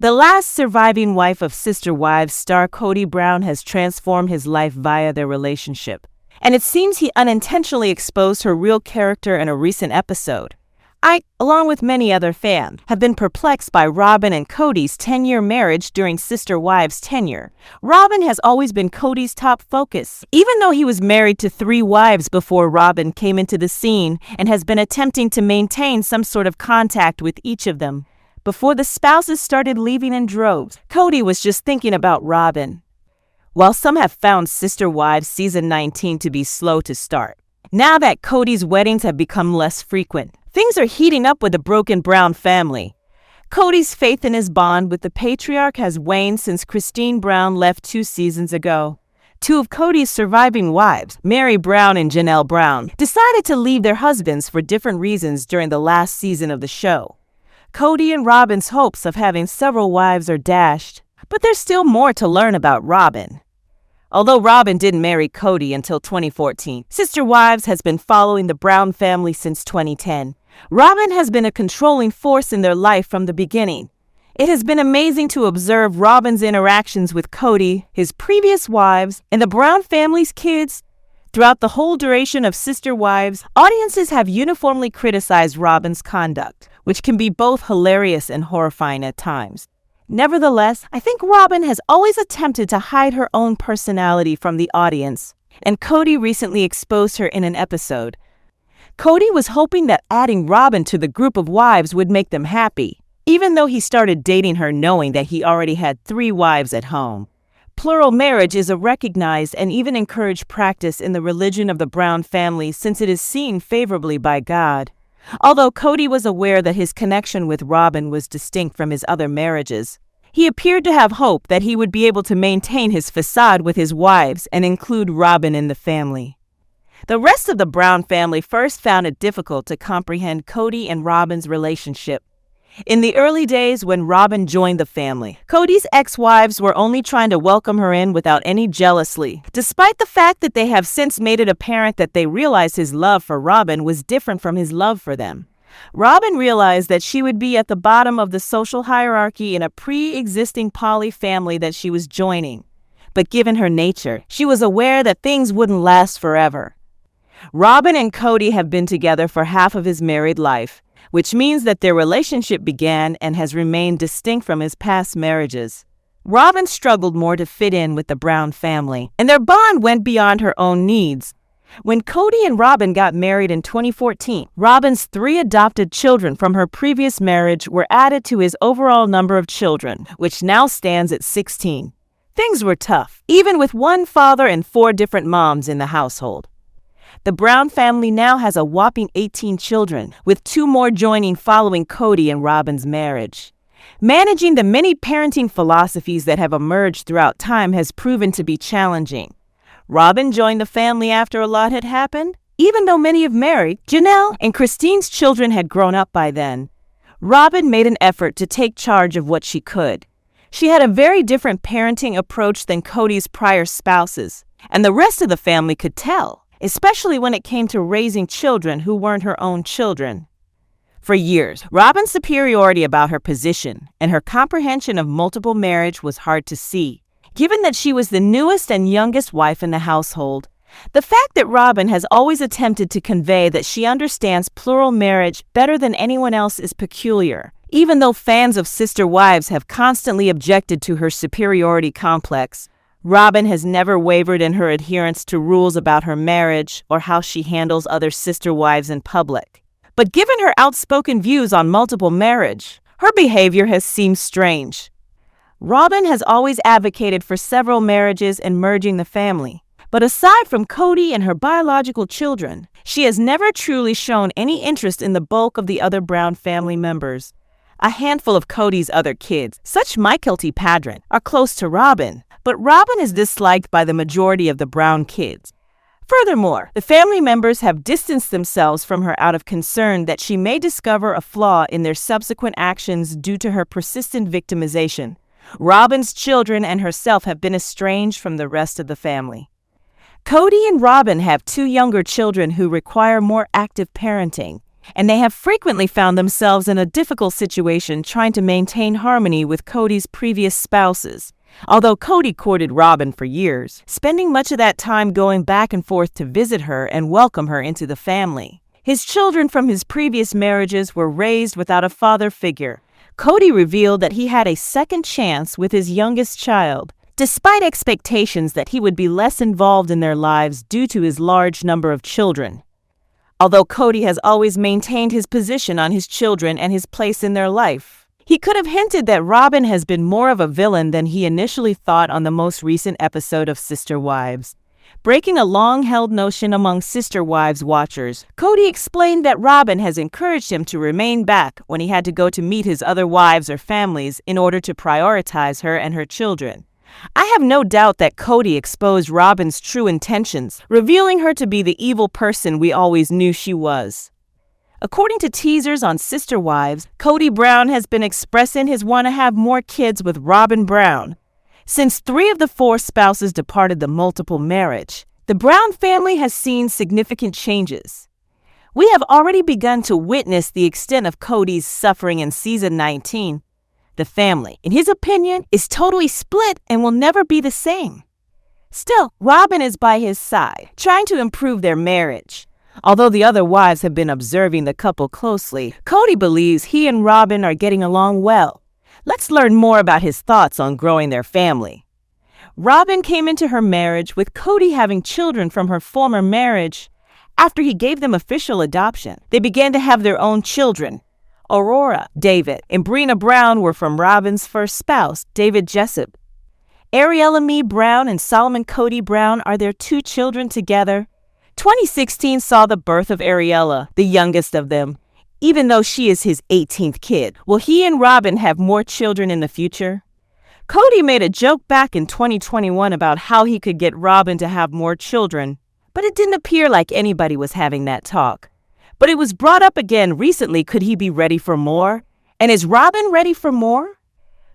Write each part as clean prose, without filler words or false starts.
The last surviving wife of Sister Wives star Kody Brown has transformed his life via their relationship, and it seems he unintentionally exposed her real character in a recent episode. I, along with many other fans, have been perplexed by Robyn and Kody's 10-year marriage during Sister Wives' tenure. Robyn has always been Kody's top focus, even though he was married to 3 wives before Robyn came into the scene and has been attempting to maintain some sort of contact with each of them. Before the spouses started leaving in droves, Kody was just thinking about Robyn. While some have found Sister Wives Season 19 to be slow to start, now that Kody's weddings have become less frequent, things are heating up with the broken Brown family. Kody's faith in his bond with the patriarch has waned since Christine Brown left 2 seasons ago. 2 of Kody's surviving wives, Mary Brown and Janelle Brown, decided to leave their husbands for different reasons during the last season of the show. Kody and Robyn's hopes of having several wives are dashed, but there's still more to learn about Robyn. Although Robyn didn't marry Kody until 2014, Sister Wives has been following the Brown family since 2010. Robyn has been a controlling force in their life from the beginning. It has been amazing to observe Robyn's interactions with Kody, his previous wives, and the Brown family's kids. Throughout the whole duration of Sister Wives, audiences have uniformly criticized Robyn's conduct, which can be both hilarious and horrifying at times. Nevertheless, I think Robyn has always attempted to hide her own personality from the audience, and Kody recently exposed her in an episode. Kody was hoping that adding Robyn to the group of wives would make them happy, even though he started dating her knowing that he already had 3 wives at home. Plural marriage is a recognized and even encouraged practice in the religion of the Brown family since it is seen favorably by God. Although Kody was aware that his connection with Robyn was distinct from his other marriages, he appeared to have hope that he would be able to maintain his facade with his wives and include Robyn in the family. The rest of the Brown family first found it difficult to comprehend Kody and Robyn's relationship. In the early days when Robyn joined the family, Kody's ex-wives were only trying to welcome her in without any jealousy, despite the fact that they have since made it apparent that they realized his love for Robyn was different from his love for them. Robyn realized that she would be at the bottom of the social hierarchy in a pre-existing poly family that she was joining. But given her nature, she was aware that things wouldn't last forever. Robyn and Kody have been together for half of his married life, which means that their relationship began and has remained distinct from his past marriages. Robyn struggled more to fit in with the Brown family, and their bond went beyond her own needs. When Kody and Robyn got married in 2014, Robyn's 3 adopted children from her previous marriage were added to his overall number of children, which now stands at 16. Things were tough, even with 1 father and 4 different moms in the household. The Brown family now has a whopping 18 children, with 2 more joining following Kody and Robyn's marriage. Managing the many parenting philosophies that have emerged throughout time has proven to be challenging. Robyn joined the family after a lot had happened. Even though many have married, Janelle and Christine's children had grown up by then. Robyn made an effort to take charge of what she could. She had a very different parenting approach than Kody's prior spouses, and the rest of the family could tell, especially when it came to raising children who weren't her own children. For years, Robyn's superiority about her position and her comprehension of multiple marriage was hard to see. Given that she was the newest and youngest wife in the household, the fact that Robyn has always attempted to convey that she understands plural marriage better than anyone else is peculiar, even though fans of Sister Wives have constantly objected to her superiority complex. Robyn has never wavered in her adherence to rules about her marriage or how she handles other sister wives in public. But given her outspoken views on multiple marriage, her behavior has seemed strange. Robyn has always advocated for several marriages and merging the family. But aside from Kody and her biological children, she has never truly shown any interest in the bulk of the other Brown family members. A handful of Kody's other kids, such Mykelti Padron, are close to Robyn, but Robyn is disliked by the majority of the Brown kids. Furthermore, the family members have distanced themselves from her out of concern that she may discover a flaw in their subsequent actions due to her persistent victimization. Robyn's children and herself have been estranged from the rest of the family. Kody and Robyn have 2 younger children who require more active parenting. and they have frequently found themselves in a difficult situation trying to maintain harmony with Kody's previous spouses. Although Kody courted Robyn for years, spending much of that time going back and forth to visit her and welcome her into the family. His children from his previous marriages were raised without a father figure. Kody revealed that he had a second chance with his youngest child, despite expectations that he would be less involved in their lives due to his large number of children. Although Kody has always maintained his position on his children and his place in their life, he could have hinted that Robyn has been more of a villain than he initially thought on the most recent episode of Sister Wives. Breaking a long-held notion among Sister Wives watchers, Kody explained that Robyn has encouraged him to remain back when he had to go to meet his other wives or families in order to prioritize her and her children. I have no doubt that Kody exposed Robyn's true intentions, revealing her to be the evil person we always knew she was. According to teasers on Sister Wives, Kody Brown has been expressing his want to have more kids with Robyn Brown. Since 3 of the 4 spouses departed the multiple marriage, the Brown family has seen significant changes. We have already begun to witness the extent of Kody's suffering in season 19. The family, in his opinion, is totally split and will never be the same. Still, Robyn is by his side, trying to improve their marriage. Although the other wives have been observing the couple closely, Kody believes he and Robyn are getting along well. Let's learn more about his thoughts on growing their family. Robyn came into her marriage with Kody having children from her former marriage. After he gave them official adoption, they began to have their own children. Aurora, David, and Brina Brown were from Robyn's first spouse, David Jessup. Ariella Mee Brown and Solomon Kody Brown are their 2 children together. 2016 saw the birth of Ariella, the youngest of them. Even though she is his 18th kid, will he and Robyn have more children in the future? Kody made a joke back in 2021 about how he could get Robyn to have more children, but it didn't appear like anybody was having that talk. But it was brought up again recently, could he be ready for more? And is Robyn ready for more?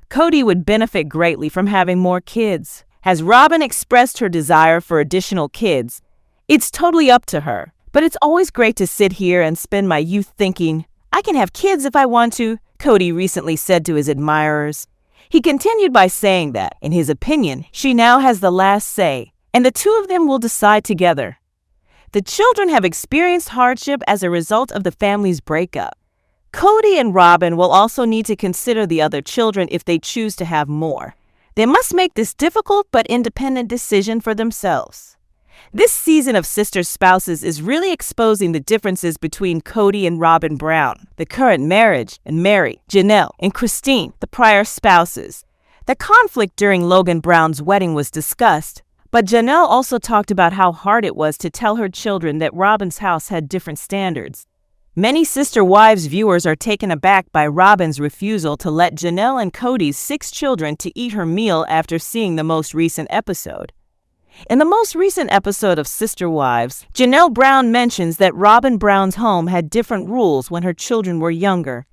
Kody would benefit greatly from having more kids. Has Robyn expressed her desire for additional kids? It's totally up to her, but it's always great to sit here and spend my youth thinking, I can have kids if I want to, Kody recently said to his admirers. He continued by saying that, in his opinion, she now has the last say, and the 2 of them will decide together. The children have experienced hardship as a result of the family's breakup. Kody and Robyn will also need to consider the other children if they choose to have more. They must make this difficult but independent decision for themselves. This season of Sister Spouses is really exposing the differences between Kody and Robyn Brown, the current marriage, and Meri, Janelle, and Christine, the prior spouses. The conflict during Logan Brown's wedding was discussed, but Janelle also talked about how hard it was to tell her children that Robyn's house had different standards. Many Sister Wives viewers are taken aback by Robyn's refusal to let Janelle and Kody's 6 children to eat her meal after seeing the most recent episode. In the most recent episode of Sister Wives, Janelle Brown mentions that Robyn Brown's home had different rules when her children were younger.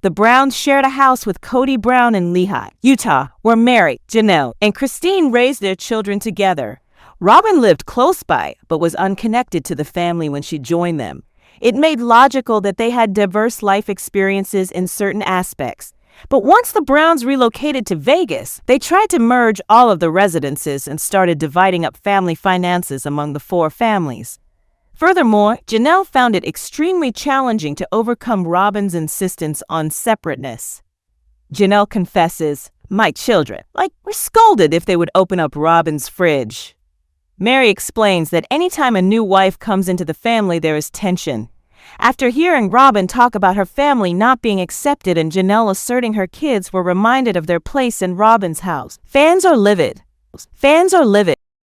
The Browns shared a house with Kody Brown in Lehigh, Utah, where Meri, Janelle, and Christine raised their children together. Robyn lived close by, but was unconnected to the family when she joined them. It made logical that they had diverse life experiences in certain aspects. But once the Browns relocated to Vegas, they tried to merge all of the residences and started dividing up family finances among the 4 families. Furthermore, Janelle found it extremely challenging to overcome Robyn's insistence on separateness. Janelle confesses, "My children, were scolded if they would open up Robyn's fridge." Meri explains that anytime a new wife comes into the family, there is tension. After hearing Robyn talk about her family not being accepted and Janelle asserting her kids were reminded of their place in Robyn's house, fans are livid.